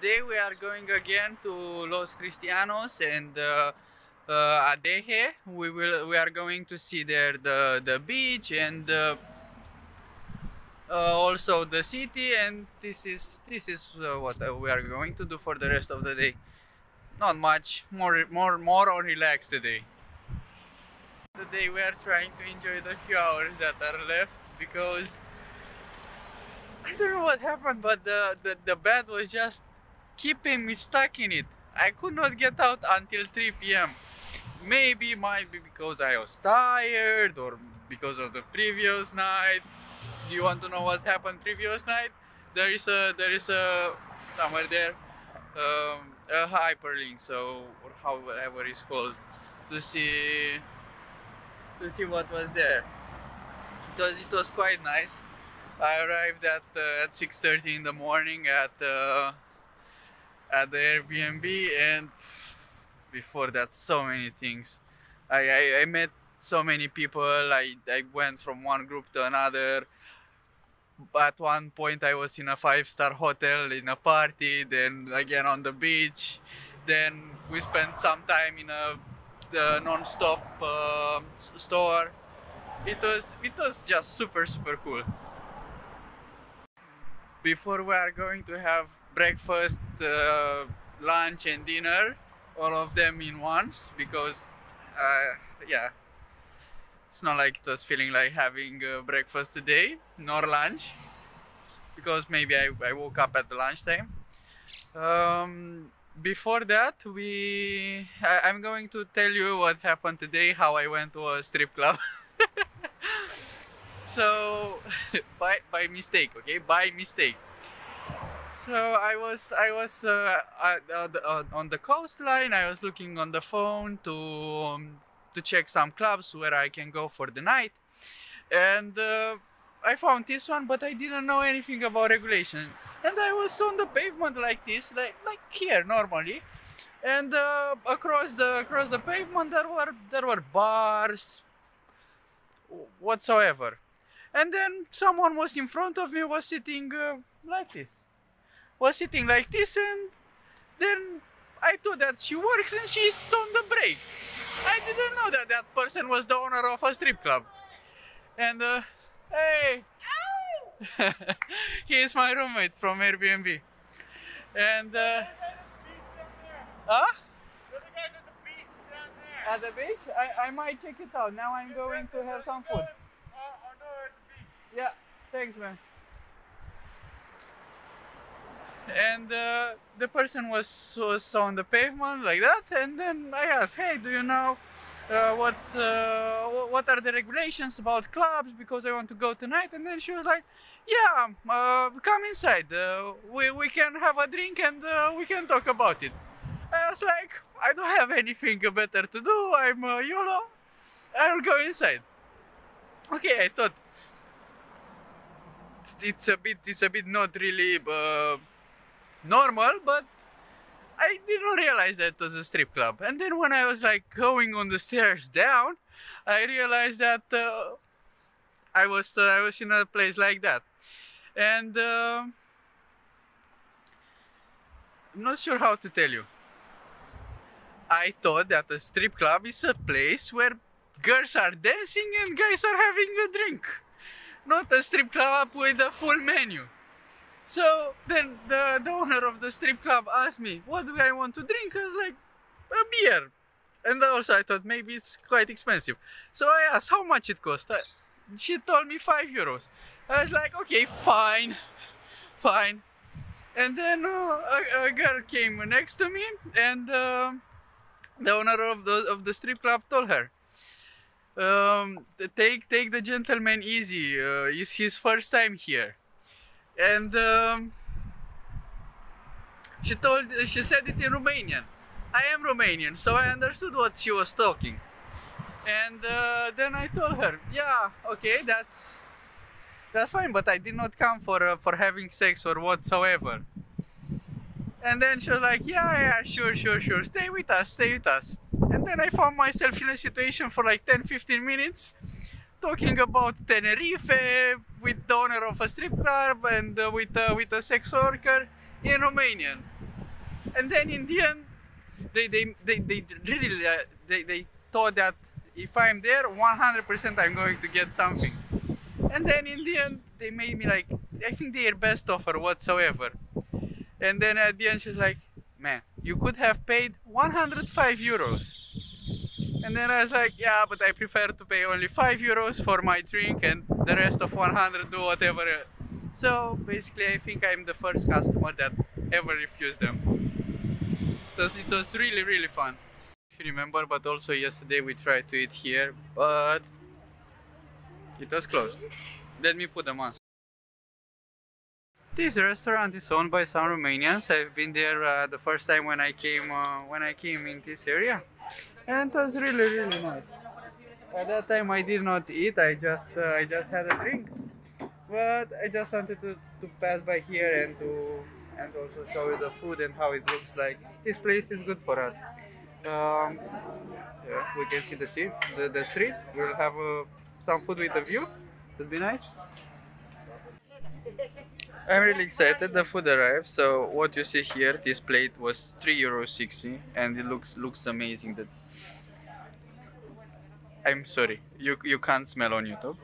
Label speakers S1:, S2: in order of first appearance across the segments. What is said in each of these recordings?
S1: Today we are going again to Los Cristianos and Adeje. We are going to see there the beach and also the city, and this is what we are going to do for the rest of the day. Not much, more on relaxed today. Today we are trying to enjoy the few hours that are left because I don't know what happened, but the bed was just keeping me stuck in it. I could not get out until 3 p.m. Might be because I was tired or because of the previous night. Do you want to know what happened previous night? There is a somewhere there a hyperlink, so or however it's called, to see what was there. It was quite nice. I arrived at 6:30 in the morning at the Airbnb, and before that, so many things. I met so many people. I went from one group to another. At one point I was in a 5-star hotel in a party, then again on the beach, then we spent some time in the non-stop store. It was just super cool. Before we are going to have breakfast, lunch and dinner, all of them in once, because yeah, it's not like it was feeling like having breakfast today, nor lunch, because maybe I woke up at the lunchtime. Before that, I'm going to tell you what happened today, how I went to a strip club. So by mistake, okay, by mistake. So I was on the coastline. I was looking on the phone to check some clubs where I can go for the night, and I found this one, but I didn't know anything about regulation. And I was on the pavement like this, like here normally, and across the pavement there were bars whatsoever. And then someone was in front of me, was sitting like this, and then I thought that she works and she's on the break. I didn't know that person was the owner of a strip club. And hey, he is my roommate from Airbnb. And huh? At the beach? I might check it out. Now I'm going to have some food. Yeah, thanks, man. And the person was on the pavement like that, and then I asked, hey, do you know what are the regulations about clubs, because I want to go tonight? And then she was like, yeah, come inside, we can have a drink and we can talk about it. I was like, I don't have anything better to do, I'm YOLO, I'll go inside. Okay, I thought it's a bit not really normal, but I didn't realize that it was a strip club. And then when I was like going on the stairs down, I realized that I was in a place like that. And I'm not sure how to tell you. I thought that a strip club is a place where girls are dancing and guys are having a drink, not a strip club with a full menu. So then the owner of the strip club asked me, what do I want to drink? I was like, a beer. And also I thought maybe it's quite expensive. So I asked how much it cost. She told me €5. I was like, okay, fine. And then a girl came next to me, and the owner of the strip club told her, take the gentleman easy, it's his first time here. And she said it in Romanian. I am Romanian, so I understood what she was talking. And then I told her, yeah, okay, that's fine, but I did not come for having sex or whatsoever. And then she was like, yeah, sure, stay with us. And then I found myself in a situation for like 10-15 minutes talking about Tenerife with the owner of a strip club and with a sex worker in Romanian. And then in the end, they really they thought that if I'm there 100% I'm going to get something. And then in the end they made me like, I think their best offer whatsoever. And then at the end she's like, man, you could have paid 105 euros. And then I was like, yeah, but I prefer to pay only 5 euros for my drink and the rest of 100 do whatever. So basically I think I'm the first customer that ever refused them. It was really, really fun. If you remember, but also yesterday we tried to eat here, but it was closed. Let me put the mask. This restaurant is owned by some Romanians. I've been there the first time when I came in this area, and it was really, really nice. At that time I did not eat. I just had a drink, but I just wanted to pass by here and also show you the food and how it looks like. This place is good for us. Yeah, we can see the street. We'll have some food with a view. It'll be nice. I'm really excited. The food arrived. So what you see here, this plate was €3.60, and it looks amazing. That I'm sorry, you can't smell on YouTube.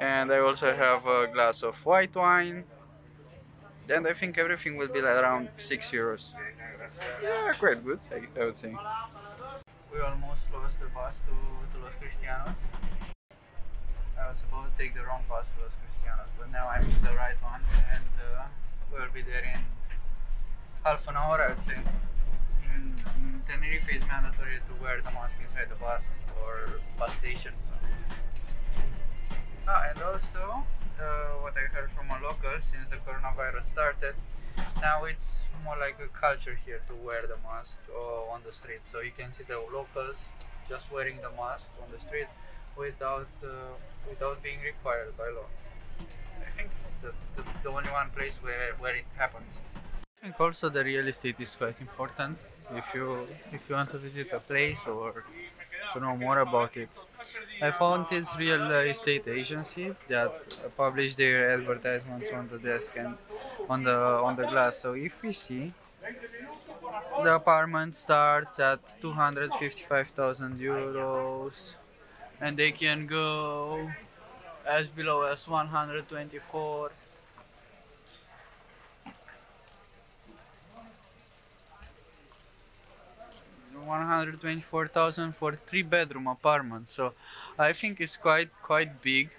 S1: And I also have a glass of white wine. And I think everything will be like around €6. Yeah, quite good, I would say. We almost lost the bus to Los Cristianos. I was about to take the wrong bus to Los Cristianos, but now I'm in the right one, and we'll be there in half an hour, I would say. In Tenerife, it's mandatory to wear the mask inside the bus or bus station. So. And also, what I heard from a local, since the coronavirus started, now it's more like a culture here to wear the mask on the street. So you can see the locals just wearing the mask on the street without being required by law. I think it's the only one place where it happens. I think also the real estate is quite important if you want to visit a place or to know more about it. I found this real estate agency that published their advertisements on the desk and on the glass. So if we see, the apartment starts at €255,000 and they can go as below as 124. $124,000 for 3-bedroom apartment. So I think it's quite big.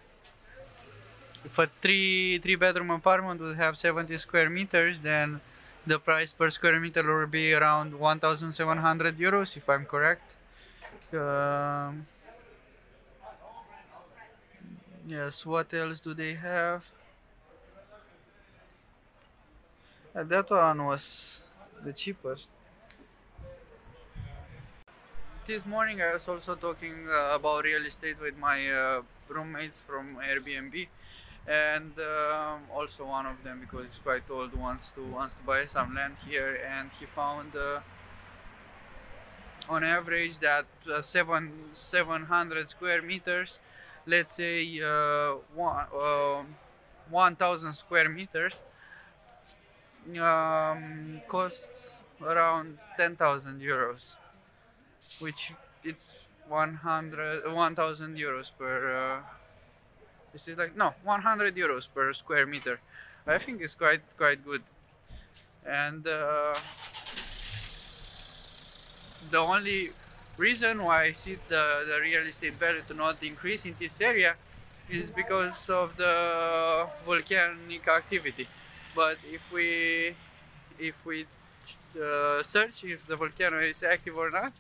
S1: If a three-bedroom apartment would have 70 square meters, then the price per square meter will be around €1,700, if I'm correct. Yes, what else do they have? That one was the cheapest. This morning I was also talking about real estate with my roommates from Airbnb, and also one of them, because it's quite old, wants to buy some land here, and he found on average that 700 square meters, let's say 1,000 square meters, costs around €10,000, which it's 1,000 euros per this is like, no, 100 euros per square meter. I think it's quite good. And the only reason why I see the real estate value to not increase in this area is because of the volcanic activity. But if we search if the volcano is active or not,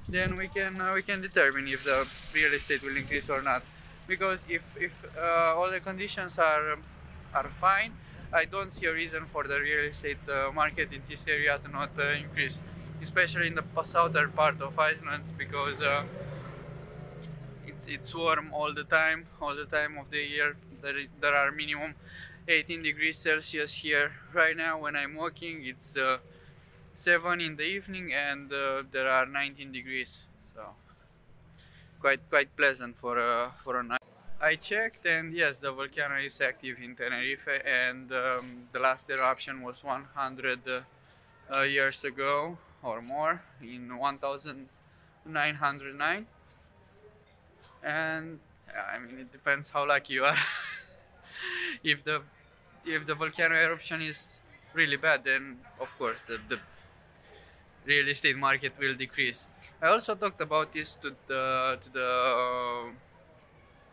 S1: then we can determine if the real estate will increase or not. Because if all the conditions are fine, I don't see a reason for the real estate market in this area to not increase, especially in the southern part of Iceland, because it's warm all the time of the year. There are minimum 18 degrees Celsius here. Right now when I'm walking, it's 7 in the evening, and there are 19 degrees, so quite pleasant for a night. I checked, and yes, the volcano is active in Tenerife, and the last eruption was 100 years ago or more, in 1909. And I mean, it depends how lucky you are. if the if the volcano eruption is really bad, then of course the real estate market will decrease. I also talked about this to the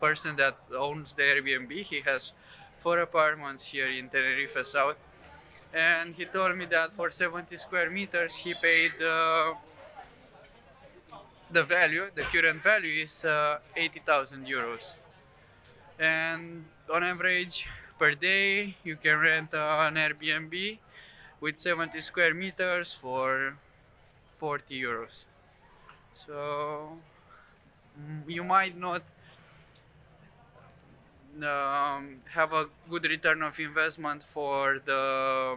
S1: person that owns the Airbnb. He has 4 apartments here in Tenerife South, and he told me that for 70 square meters he paid the value, the current value is 80,000 euros. And on average per day you can rent an Airbnb with 70 square meters for 40 euros. So you might not have a good return of investment for the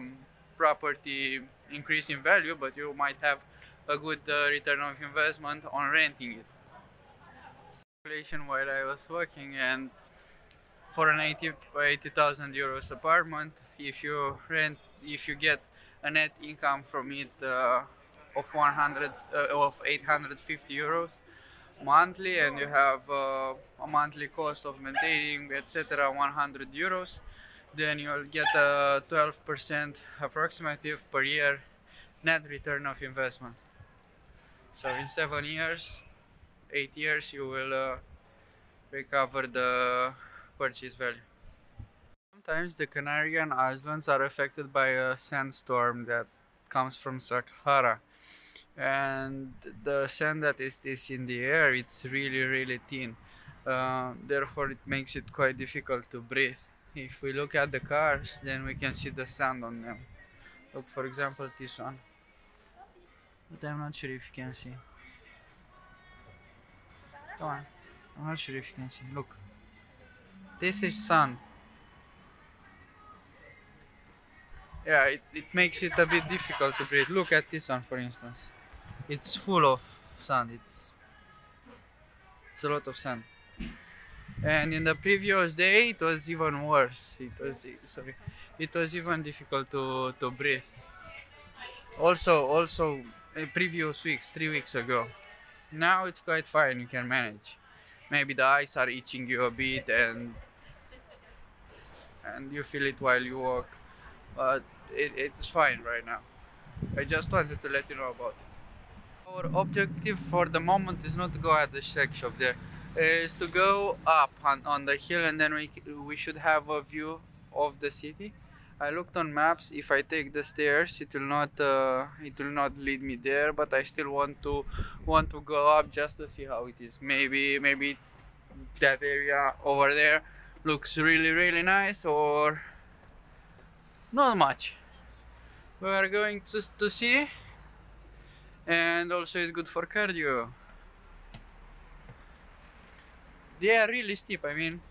S1: property increase in value, but you might have a good return of investment on renting it. Calculation while I was working, and for an 80,000 euros apartment, if you get a net income from it of 850 euros monthly, and you have a monthly cost of maintaining, etc., 100 euros, then you'll get a 12% approximative per year net return of investment. So in 7 years, 8 years, you will recover the purchase value. Sometimes the Canarian Islands are affected by a sandstorm that comes from Sahara, and the sand that is in the air, it's really thin. Therefore it makes it quite difficult to breathe. If we look at the cars, then we can see the sand on them. Look, for example, this one, but I'm not sure if you can see. Come on, I'm not sure if you can see. Look, this is sand. Yeah, it makes it a bit difficult to breathe. Look at this one, for instance. It's full of sand. It's a lot of sand. And in the previous day, it was even worse. It was even difficult to breathe. Also, previous weeks, 3 weeks ago. Now it's quite fine. You can manage. Maybe the eyes are itching you a bit, and you feel it while you walk. But it's fine right now. I just wanted to let you know about it. Our objective for the moment is not to go at the sex shop there. Is to go up on the hill, and then we should have a view of the city. I looked on maps. If I take the stairs, it will not lead me there. But I still want to go up just to see how it is. Maybe that area over there looks really nice, or not much. We are going to see, and also it's good for cardio. They are really steep. I mean,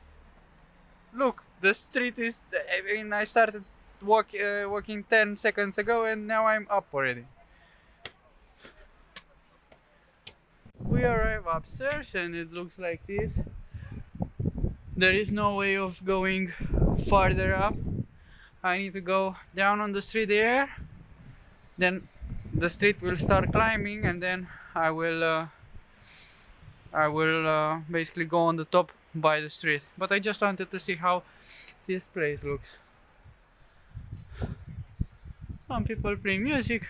S1: look, the street is. I mean, I started walking 10 seconds ago, and now I'm up already. We arrive upstairs, and it looks like this. There is no way of going farther up. I need to go down on the street there. Then the street will start climbing, and then I will basically go on the top by the street. But I just wanted to see how this place looks. Some people play music.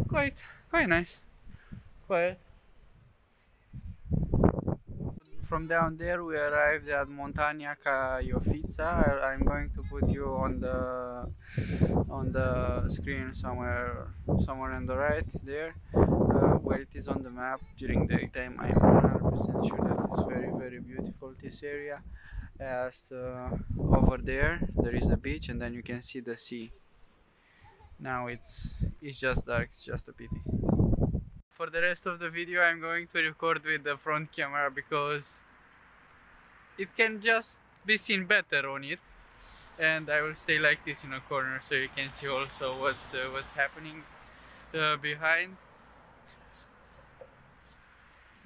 S1: Quite nice. Quiet. From down there we arrived at Montagna Caiofița. I'm going to put you on the screen somewhere on the right there, where it is on the map. During daytime I'm 100% sure that it's very beautiful, this area. As over there is the beach, and then you can see the sea. Now it's just dark, it's just a pity. For the rest of the video I'm going to record with the front camera, because it can just be seen better on it, and I will stay like this in a corner so you can see also what's happening behind.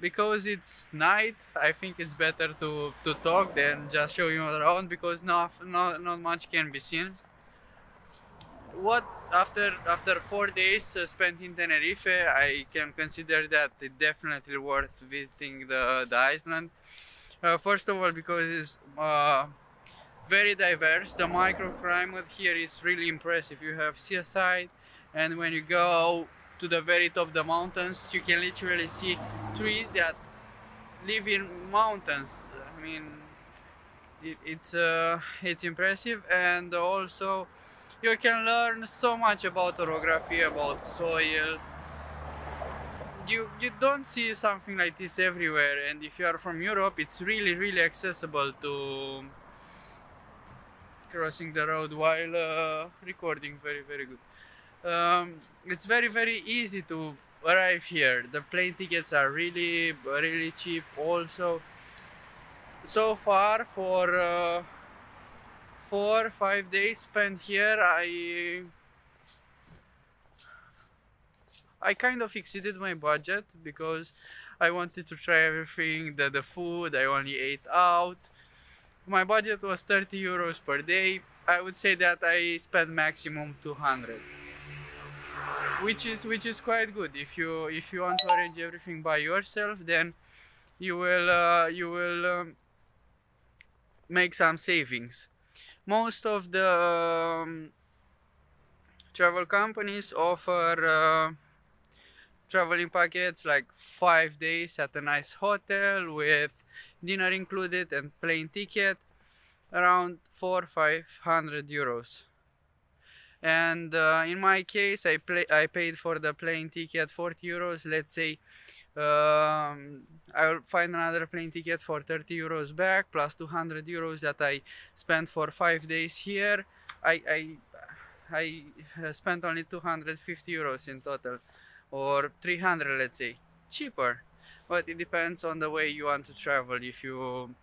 S1: Because it's night, I think it's better to talk than just show you around, because not much can be seen. what after 4 days spent in Tenerife, I can consider that it definitely worth visiting the island. First of all, because it's very diverse. The microclimate here is really impressive. You have seaside, and when you go to the very top of the mountains, you can literally see trees that live in mountains. I mean, it's impressive, and also you can learn so much about orography, about soil. You don't see something like this everywhere, and if you are from Europe, it's really accessible to crossing the road while recording. Very good. It's very easy to arrive here. The plane tickets are really cheap. Also, so far for 4-5 days spent here, I kind of exceeded my budget because I wanted to try everything. The food, I only ate out. My budget was 30 euros per day. I would say that I spent maximum 200, which is quite good. If you want to arrange everything by yourself, then you will make some savings. Most of the travel companies offer traveling packets like 5 days at a nice hotel with dinner included and plane ticket, around 400-500 euros. And in my case, I paid for the plane ticket 40 euros. Let's say I will find another plane ticket for 30 euros back, plus 200 euros that I spent for 5 days here. I spent only 250 euros in total, or 300, let's say. Cheaper, but it depends on the way you want to travel. If you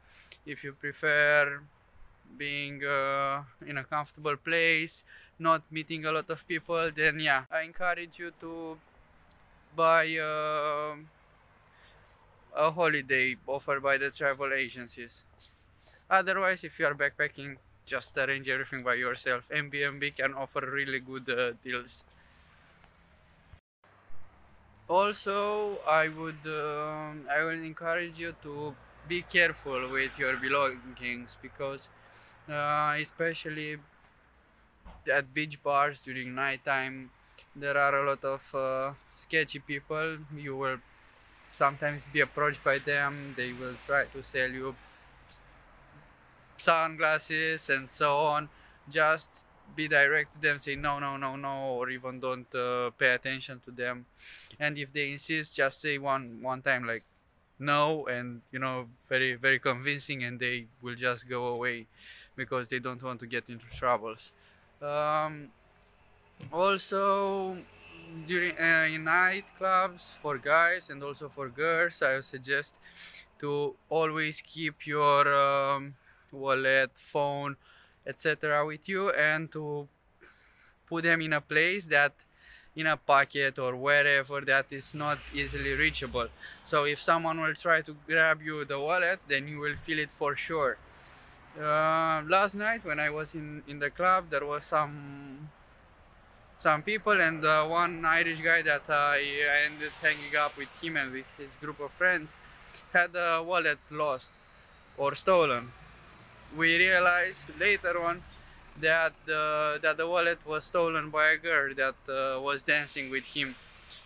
S1: prefer being in a comfortable place, not meeting a lot of people, then yeah, I encourage you to buy a holiday offered by the travel agencies. Otherwise, if you are backpacking, just arrange everything by yourself. Airbnb can offer really good deals. Also, I will encourage you to be careful with your belongings, because especially at beach bars during nighttime, there are a lot of sketchy people. You will sometimes be approached by them. They will try to sell you sunglasses and so on. Just be direct to them, say no, or even don't pay attention to them. And if they insist, just say one time like no, and very convincing, and they will just go away because they don't want to get into troubles. Also, during in nightclubs, for guys and also for girls, I would suggest to always keep your wallet, phone, etc. with you, and to put them in a place that, in a pocket or wherever, that is not easily reachable. So if someone will try to grab you the wallet, then you will feel it for sure. Last night when I was in the club, there was some people, and one Irish guy that I ended hanging up with him and with his group of friends had the wallet lost or stolen. We realized later on that the wallet was stolen by a girl that was dancing with him,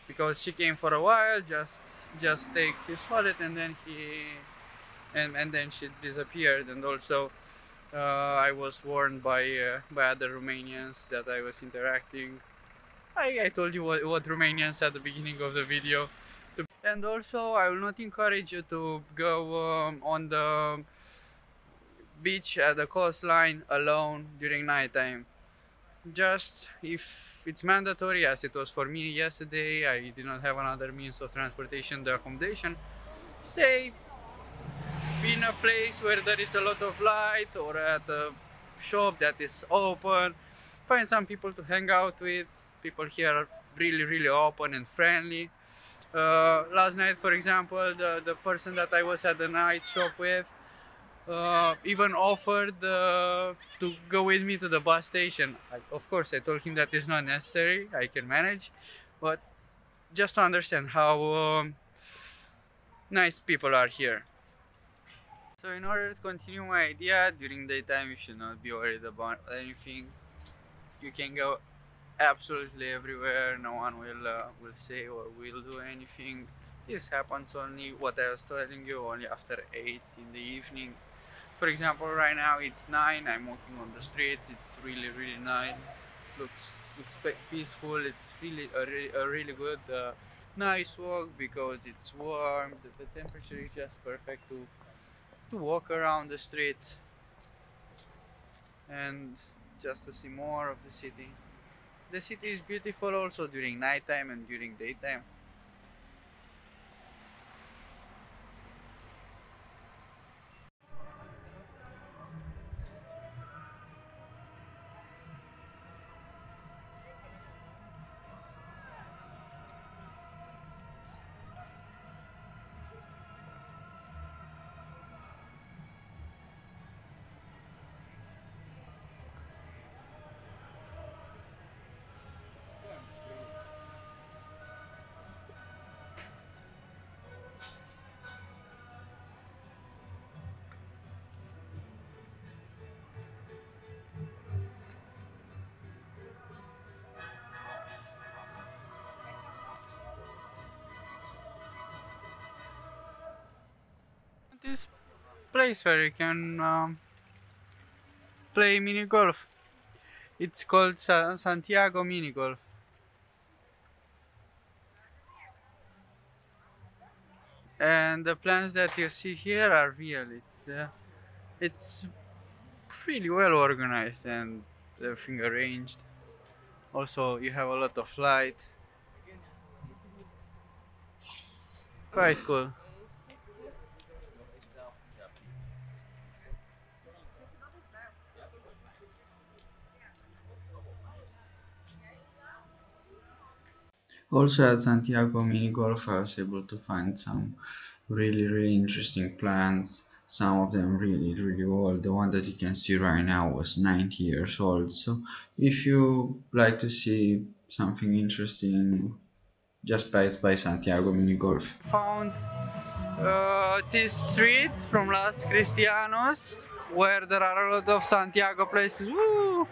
S1: because she came for a while just take his wallet, and then then she disappeared. And also I was warned by other Romanians that I was interacting. I told you what Romanians at the beginning of the video. And also, I will not encourage you to go on the beach at the coastline alone during nighttime. Just if it's mandatory, as it was for me yesterday, I did not have another means of transportation, the accommodation, stay in a place where there is a lot of light, or at a shop that is open. Find some people to hang out with. People here are really open and friendly. Last night, for example, the person that I was at the night shop with, even offered to go with me to the bus station. Of course, I told him that is not necessary, I can manage, but just to understand how nice people are here. So in order to continue my idea, during daytime you should not be worried about anything. You can go absolutely everywhere, no one will say or will do anything. This happens only, what I was telling you, only after 8 in the evening. For example, right now it's 9, I'm walking on the streets, it's really nice, looks peaceful, it's really a really good nice walk because it's warm, the temperature is just perfect to walk around the streets and just to see more of the city. The city is beautiful also during nighttime and during daytime. This place where you can play mini golf. It's called Santiago Mini Golf. And the plants that you see here are real. It's really well organized and everything arranged. Also, you have a lot of light. Yes. Quite cool. Also at Santiago Mini Golf I was able to find some really interesting plants. Some of them really old. The one that you can see right now was 90 years old. So if you like to see something interesting, just pass by Santiago Mini Golf. Found this street from Las Cristianos where there are a lot of Santiago places. Woo!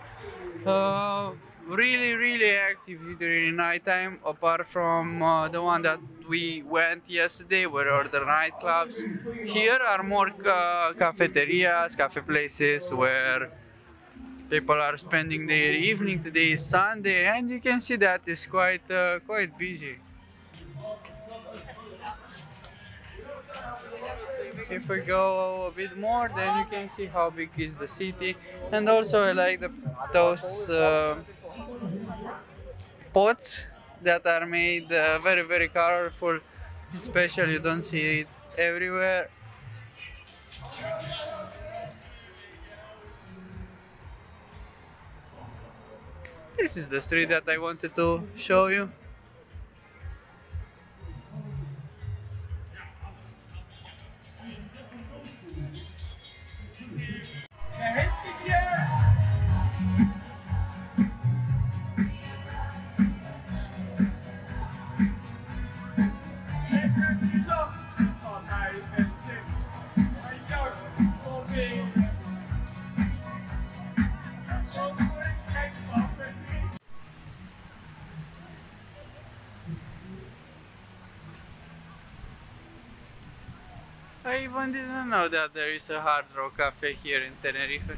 S1: Really active during nighttime, apart from the one that we went yesterday where are the nightclubs. Here are more cafeterias, cafe places where people are spending their evening. Today is Sunday and you can see that it's quite busy. If we go a bit more, then you can see how big is the city. And also I like those pots that are made very colorful, especially you don't see it everywhere. This is the street that I wanted to show you. I even didn't know that there is a Hard Rock Cafe here in Tenerife.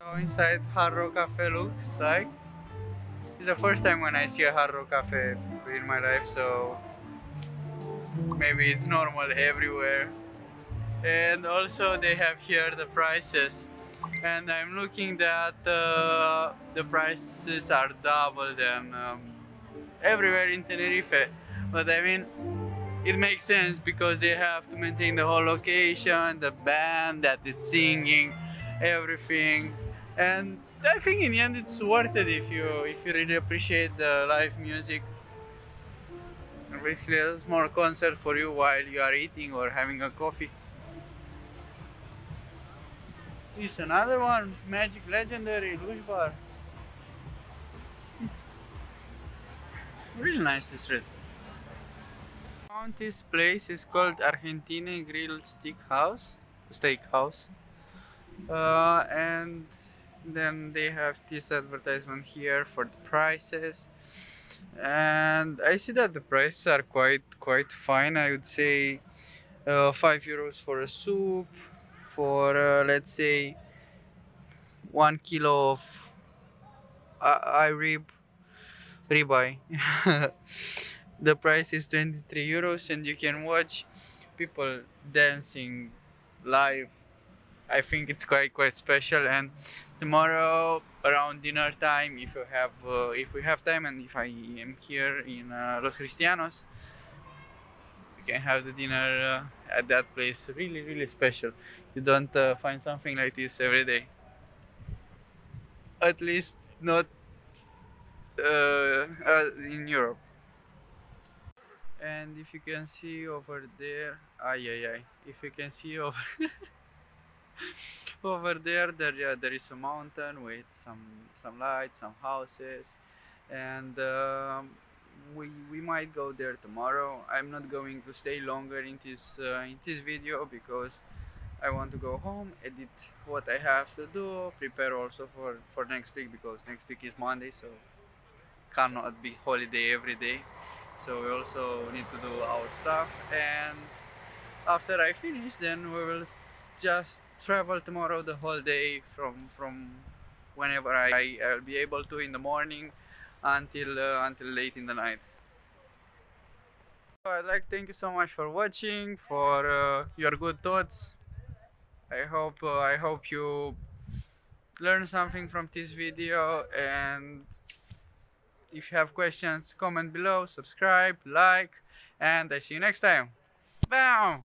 S1: How inside Hard Rock Cafe looks like. It's the first time when I see a Hard Rock Cafe in my life, so maybe it's normal everywhere. And also they have here the prices, and I'm looking that the prices are double than everywhere in Tenerife. But I mean, it makes sense because they have to maintain the whole location, the band that is singing, everything. And I think in the end it's worth it if you really appreciate the live music. And basically a small concert for you while you are eating or having a coffee. This another one, Magic Legendary Lush Bar. Really nice this red. This place is called Argentine Grill Steakhouse. And then they have this advertisement here for the prices, and I see that the prices are quite fine. I would say €5 for a soup, for let's say 1 kilo of eye ribeye. The price is €23, and you can watch people dancing live. I think it's quite special. And tomorrow around dinner time, if we have time, and if I am here in Los Cristianos, we can have the dinner at that place. Really special. You don't find something like this every day. At least not in Europe. And if you can see over there, if you can see over over there, there is a mountain with some lights, some houses, and we might go there tomorrow. I'm not going to stay longer in this video because I want to go home, edit what I have to do, prepare also for next week, because next week is Monday, so cannot be holiday every day. So we also need to do our stuff, and after I finish, then we will just travel tomorrow the whole day from whenever I'll be able to in the morning until late in the night. So I'd like to thank you so much for watching, for your good thoughts. I hope you learned something from this video, and if you have questions, comment below, subscribe, like, and I see you next time. Bye!